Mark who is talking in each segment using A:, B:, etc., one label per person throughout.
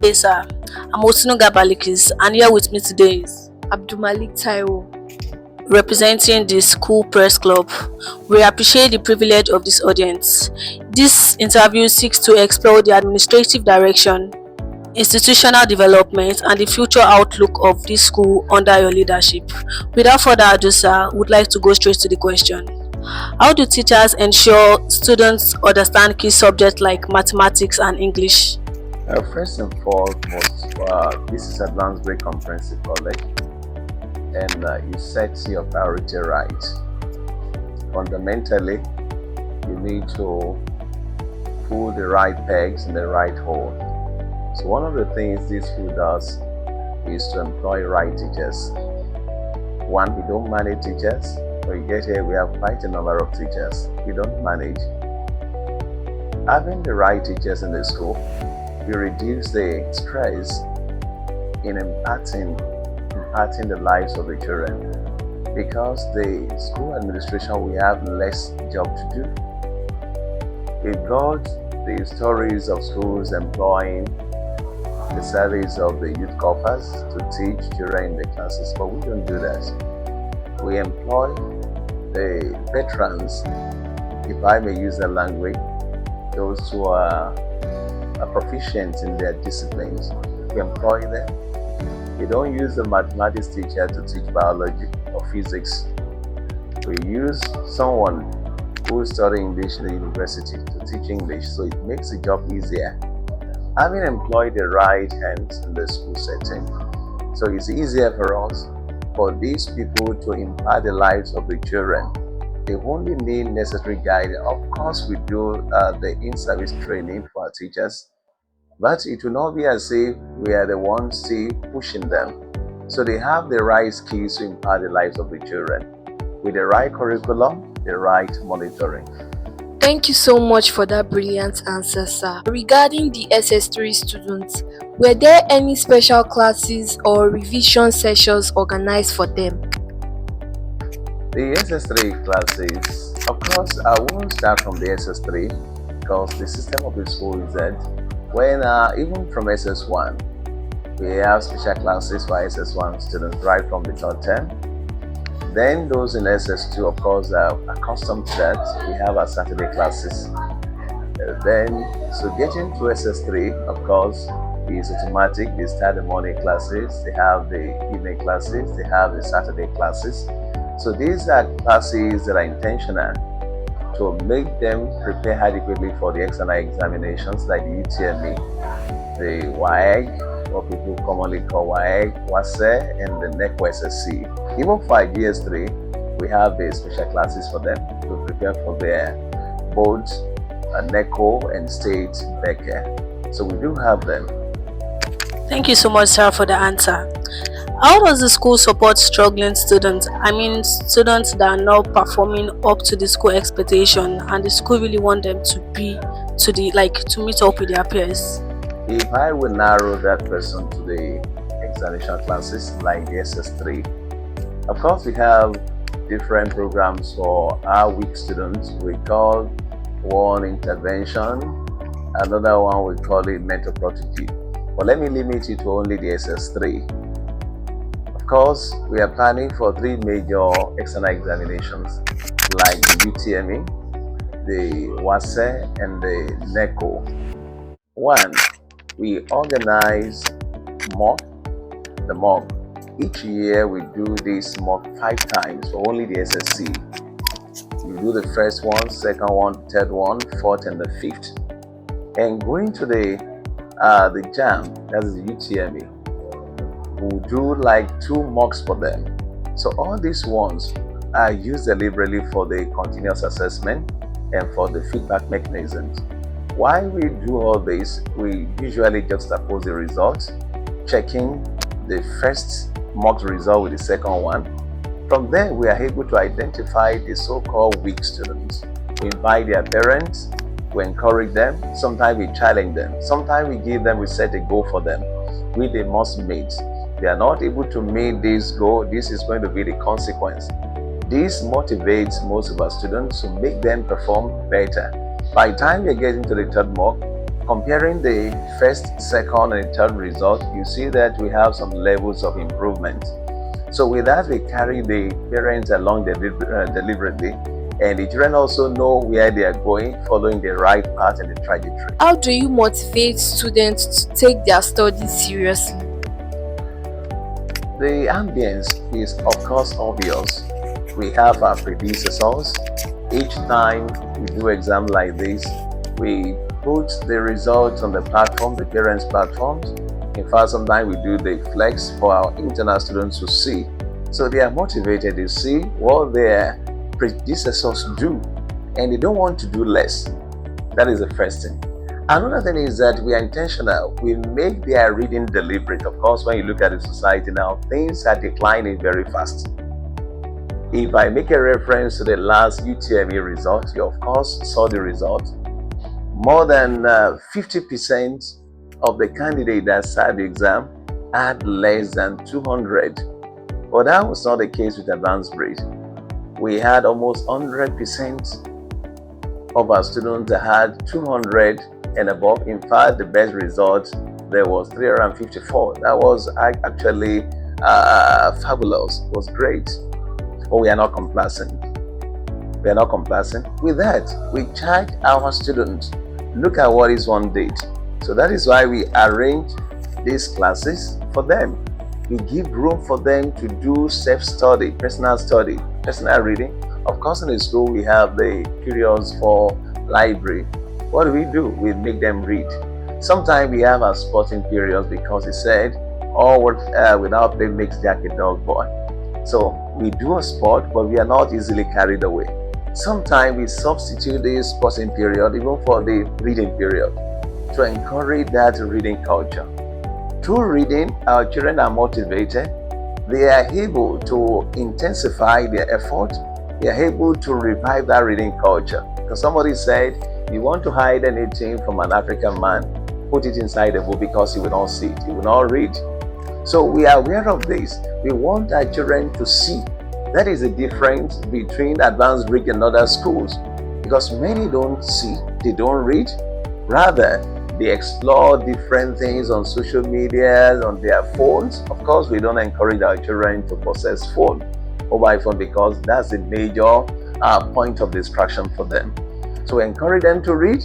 A: Hey sir, I'm Osino Gabalikis and here with me today is
B: Abdulmalik Taiwo.
A: representing the school press club. We appreciate the privilege of this audience. This interview seeks to explore the administrative direction, institutional development and the future outlook of this school under your leadership. Without further ado sir, would like to go straight to the question. How do teachers ensure students understand key subjects like mathematics and English?
C: First and foremost, this is Advanced Grade Comprehensive College, and you set your priority right. Fundamentally, you need to pull the right pegs in the right hole. So one of the things this school does is to employ right teachers. One, we don't manage teachers. When you get here, we have quite a number of teachers. We don't manage. Having the right teachers in the school, we reduce the stress in impacting the lives of the children, because the school administration will have less job to do. We've got the stories of schools employing the service of the youth corpers to teach children in the classes, but we don't do that. We employ the veterans, if I may use the language, those who are proficient in their disciplines. We employ them. We don't use the mathematics teacher to teach biology or physics. We use someone who studied English in the university to teach English, so it makes the job easier. Having employed the right hands in the school setting, so it's easier for us, for these people to impact the lives of the children. They only need necessary guidance. Of course, we do the in-service training for our teachers, but it will not be as if we are the ones still pushing them. So they have the right skills to impact the lives of the children with the right curriculum, the right monitoring.
B: Thank you so much for that brilliant answer, sir. Regarding the SS3 students, were there any special classes or revision sessions organized for them?
C: The SS3 classes, of course, I won't start from the SS3 because the system of the school is that when even from SS1, we have special classes for SS1 students right from the third term. Then those in SS2, of course, are accustomed to that. We have our Saturday classes. So getting to SS3, of course, is automatic. They start the morning classes, they have the evening classes, they have the Saturday classes. So these are classes that are intentional to make them prepare adequately for the external examinations like the UTME, the WAEG, what people commonly call WAEG, WASE, and the NECO SSC. Even for GS3, we have the special classes for them to prepare for their both NECO and state BECA. So we do have them.
A: Thank you so much sir for the answer. How does the school support struggling students? I mean students that are not performing up to the school expectation and the school really want them to be to meet up with their peers.
C: If I will narrow that person to the examination classes like the SS3, of course we have different programs for our weak students. We call one intervention, another one we call it mental protege. But let me limit it to only the SS3. Of course, we are planning for 3 major external examinations like the UTME, the WASE, and the NECO. One, we organize the mock. Each year we do this mock 5 times for only the SSC. We do the first one, second one, third one, fourth, and the 5th. And going to the JAMB, that is the UTME, we'll do like 2 mocks for them. So all these ones are used deliberately for the continuous assessment and for the feedback mechanisms. While we do all this, we usually juxtapose the results, checking the first mock result with the second one. From there, we are able to identify the so-called weak students. We invite their parents, we encourage them, sometimes we challenge them, sometimes we set a goal for them, which they must meet. They are not able to meet this goal, this is going to be the consequence. This motivates most of our students to make them perform better. By the time we are getting to the third mock, Comparing the first, second, and third result, you see that we have some levels of improvement. So with that, we carry the parents along deliberately, and the children also know where they are going, following the right path and the trajectory.
B: How do you motivate students to take their studies seriously?
C: The ambience is of course obvious. We have our predecessors. Each time we do exam like this, we put the results on the platform, the parents' platforms. In fact, sometimes we do the flex for our internal students to see. So they are motivated to see what their predecessors do, and they don't want to do less. That is the first thing. Another thing is that we are intentional. We make their reading deliberate. Of course, when you look at the society now, things are declining very fast. If I make a reference to the last UTME result, you of course saw the result. More than 50% of the candidates that sat the exam had less than 200. But that was not the case with advanced grade. We had almost 100% of our students that had 200 and above. In fact, the best result there was 354. That was actually fabulous. It was great. But we are not complacent. We are not complacent. With that, we charge our students. Look at what is one date. So that is why we arrange these classes for them. We give room for them to do self-study, personal reading. Of course, in the school, we have the periods for library. What do? We make them read. Sometimes we have our sporting periods because he said, all work without play makes Jack a dog boy. So we do a sport, but we are not easily carried away. Sometimes we substitute the sporting period even for the reading period to encourage that reading culture. Through reading, our children are motivated. They are able to intensify their effort. They are able to revive that reading culture. Because somebody said, you want to hide anything from an African man, put it inside a book because he will not see it, he will not read. So we are aware of this. We want our children to see. That is the difference between advanced grade and other schools. Because many don't see, they don't read. Rather, they explore different things on social media, on their phones. Of course, we don't encourage our children to possess mobile phone, because that's the major point of distraction for them. So we encourage them to read.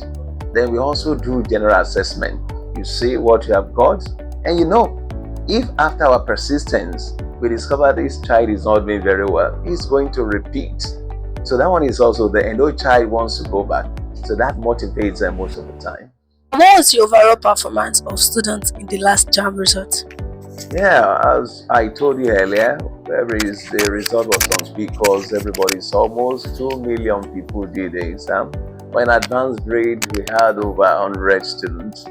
C: Then we also do general assessment. You see what you have got, and you know, if after our persistence, we discover this child is not doing very well, he's going to repeat. So that one is also there, and no child wants to go back. So that motivates them most of the time.
A: What was the overall performance of students in the last JAMB result?
C: Yeah, as I told you earlier, the result was conspicuous. Everybody saw. Almost 2 million people did the exam. When advanced grade, we had over 100 students.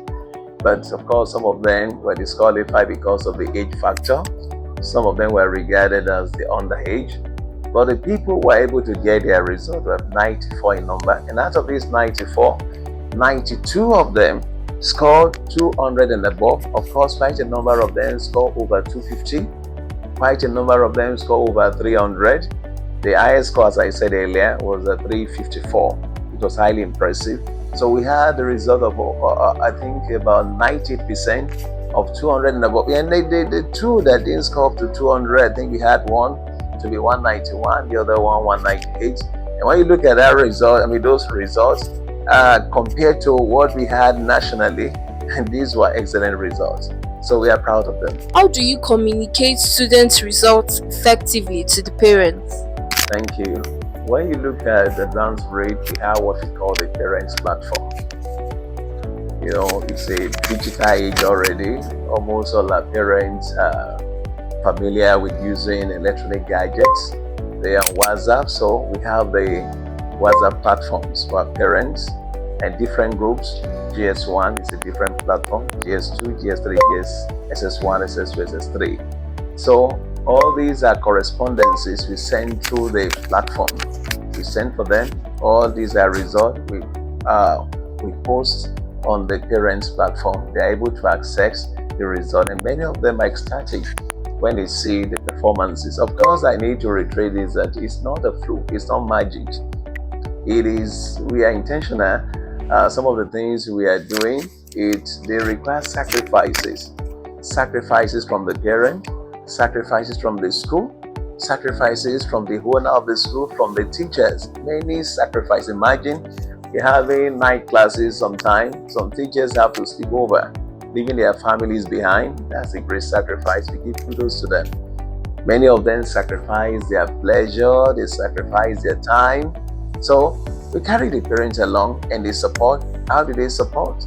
C: But of course, some of them were disqualified because of the age factor. Some of them were regarded as the underage. But the people were able to get their result of 94 in number. And out of these 94, 92 of them scored 200 and above. Of course, quite a number of them scored over 250. Quite a number of them scored over 300. The highest score, as I said earlier, was a 354. It was highly impressive. So we had the result of, I think, about 90% of 200 and above. And the two that didn't score up to 200, I think we had one to be 191, the other one 198. And when you look at that result, those results, compared to what we had nationally, and these were excellent results. So we are proud of them.
B: How do you communicate students' results effectively to the parents?
C: Thank you. When you look at advanced grade, we have what we call the parents platform. You know, it's a digital age already. Almost all our parents are familiar with using electronic gadgets. They are on WhatsApp, so we have the WhatsApp platforms for our parents and different groups. GS1 is a different platform, GS2, GS3, SS1, SS2, SS3. So all these are correspondences we send through the platform. We send for them. All these are results we post on the parents platform. They are able to access the result, and many of them are ecstatic when they see the performances. Of course, I need to reiterate this, that it's not a fluke, it's not magic. It is, we are intentional. Some of the things we are doing They require sacrifices. Sacrifices from the parent, sacrifices from the school, sacrifices from the owner of the school, from the teachers. Many sacrifices. Imagine you're having night classes sometimes. Some teachers have to sleep over, leaving their families behind. That's a great sacrifice. We give kudos to them. Many of them sacrifice their pleasure, they sacrifice their time. So we carry the parents along and they support. How do they support?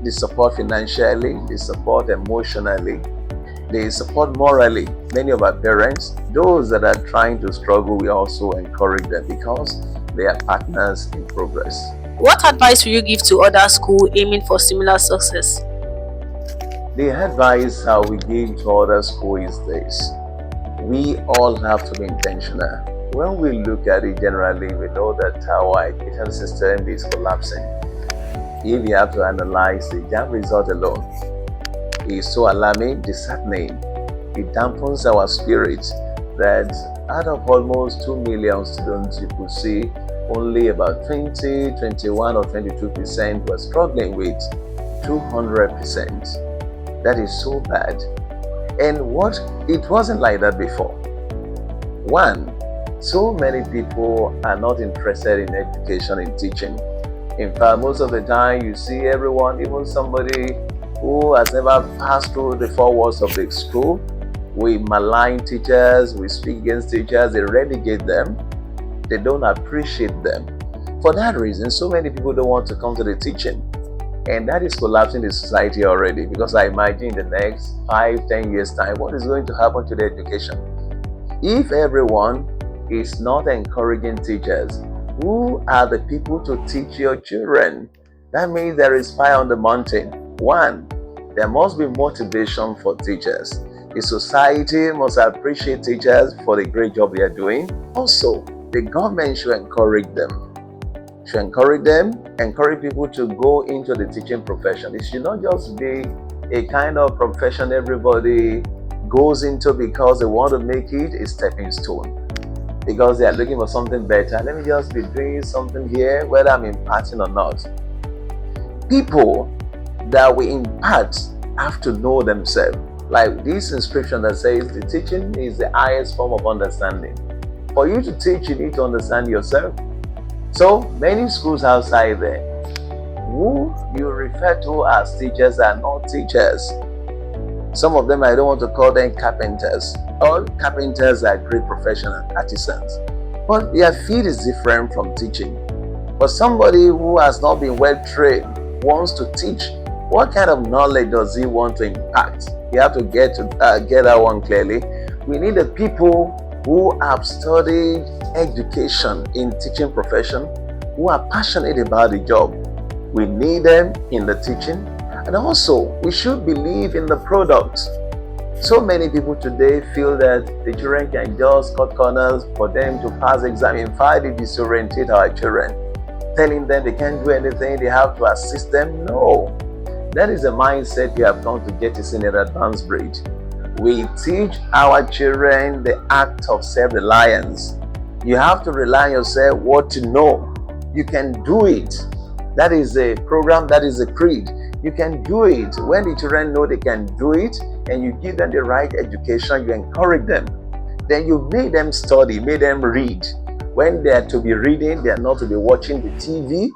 C: They support financially, they support emotionally, they support morally. Many of our parents, those that are trying to struggle, we also encourage them because they are partners in progress.
A: What advice will you give to other schools aiming for similar success?
C: The advice we give to other schools is this: we all have to be intentional. When we look at it generally, we know that our education system is collapsing. If you have to analyze the JAMB result alone, it's so alarming, disheartening. It dampens our spirit that out of almost 2 million students, you could see only about 20, 21 or 22% were struggling with 200%. That is so bad. And it wasn't like that before. One, so many people are not interested in education and teaching. In fact, most of the time you see everyone, even somebody who has never passed through the four walls of the school, we malign teachers, we speak against teachers, they relegate them, they don't appreciate them. For that reason, so many people don't want to come to the teaching. And that is collapsing the society already, because I imagine in the next 5-10 years time, what is going to happen to the education? If everyone is not encouraging teachers, who are the people to teach your children? That means there is fire on the mountain. One, there must be motivation for teachers. The society must appreciate teachers for the great job they are doing. Also, the government should encourage them. Encourage people to go into the teaching profession. It should not just be a kind of profession everybody goes into because they want to make it a stepping stone, because they are looking for something better. Let me just be doing something here, whether I'm imparting or not. People that we impart have to know themselves. Like this inscription that says, the teaching is the highest form of understanding. For you to teach, you need to understand yourself. So many schools outside there, who you refer to as teachers are not teachers. Some of them, I don't want to call them carpenters. All carpenters are great professional artisans, but their field is different from teaching. But somebody who has not been well trained wants to teach. What kind of knowledge does he want to impact? You have to get that one clearly. We need the people who have studied education in teaching profession, who are passionate about the job. We need them in the teaching, and also we should believe in the product. So many people today feel that the children can just cut corners for them to pass exam. In fact, they disorientate our children, telling them they can't do anything, they have to assist them. No, that is the mindset we have come to get is in an advanced breed. We teach our children the act of self-reliance. You have to rely on yourself, what to know. You can do it. That is a program, that is a creed. You can do it. When the children know they can do it, and you give them the right education, you encourage them. Then you make them study, make them read. When they are to be reading, they are not to be watching the TV.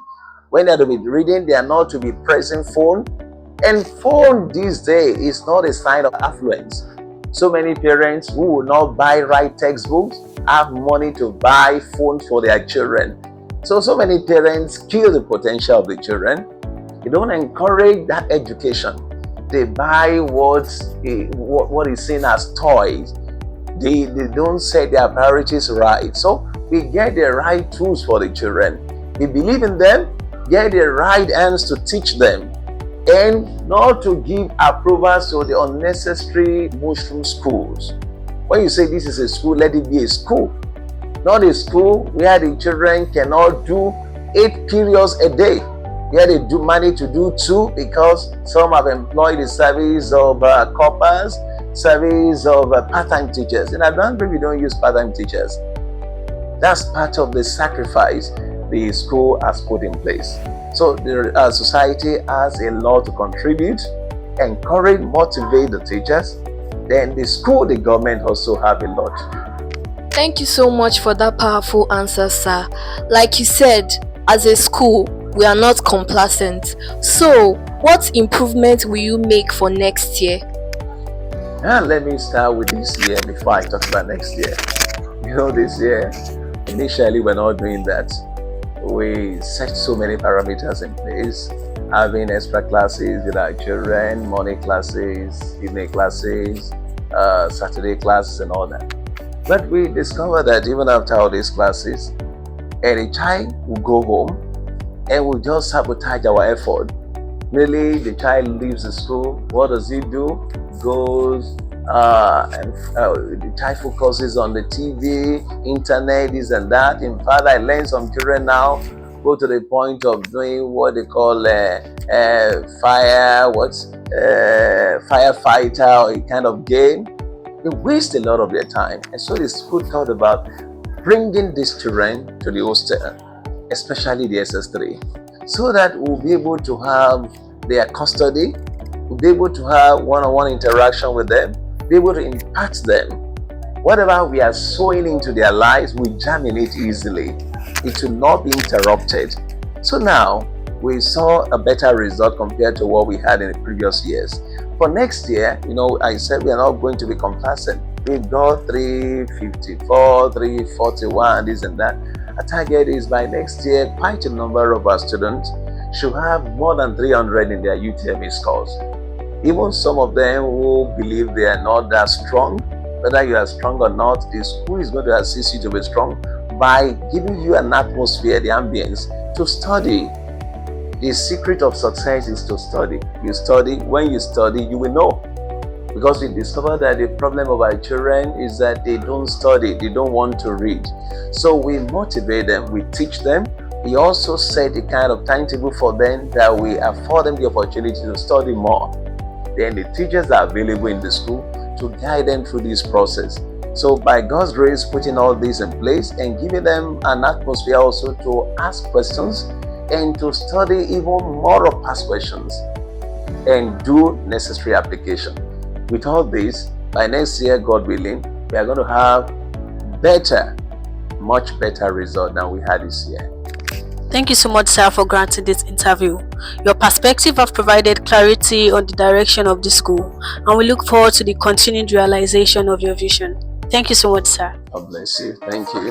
C: When they are to be reading, they are not to be pressing phone. And phone these days is not a sign of affluence. So many parents who will not buy right textbooks have money to buy phones for their children. So many parents kill the potential of the children. They don't encourage that education. They buy what is seen as toys. They don't set their priorities right. So we get the right tools for the children. We believe in them, get the right hands to teach them, and not to give approvals to the unnecessary mushroom schools. When you say this is a school, let it be a school. Not a school where the children cannot do 8 periods a day, where they manage to do 2 because some have employed the service of corpers, service of part-time teachers. In advanced group, we don't use part-time teachers. That's part of the sacrifice. the school has put in place. So the society has a lot to contribute, encourage, motivate the teachers. Then the school, the government also have a lot.
B: Thank you so much for that powerful answer, sir. Like you said, as a school, we are not complacent. So, what improvement will you make for next year?
C: Let me start with this year before I talk about next year. This year, initially we're not doing that. We set so many parameters in place, having extra classes with our children, morning classes, evening classes, Saturday classes and all that. But we discovered that even after all these classes, a child will go home and will just sabotage our effort. Mainly, the child leaves the school. What does he do? Goes the child focuses on the TV, internet, this and that. In fact, I learned some children now go to the point of doing what they call firefighter or a kind of game. They waste a lot of their time, and so the school thought about bringing these children to the hostel, especially the SS3, so that we'll be able to have their custody, we'll be able to have one-on-one interaction with them, be able to impact them. Whatever we are sowing into their lives, we germinate easily. It will not be interrupted. So now we saw a better result compared to what we had in the previous years. For next year, I said we are not going to be complacent. We got 354, 341, this and that. Our target is by next year, quite a number of our students should have more than 300 in their UTME scores. Even some of them who believe they are not that strong, whether you are strong or not, the school is going to assist you to be strong by giving you an atmosphere, the ambience, to study. The secret of success is to study. You study. When you study, you will know. Because we discovered that the problem of our children is that they don't study, they don't want to read. So we motivate them, we teach them. We also set a kind of timetable for them that we afford them the opportunity to study more. Then the teachers are available in the school to guide them through this process. So by God's grace, putting all this in place and giving them an atmosphere also to ask questions and to study even more of past questions and do necessary application. With all this, by next year, God willing, we are going to have much better result than we had this year.
A: Thank you so much, sir, for granting this interview. Your perspective have provided clarity on the direction of the school, and we look forward to the continued realization of your vision. Thank you so much, sir.
C: God bless you. Thank you.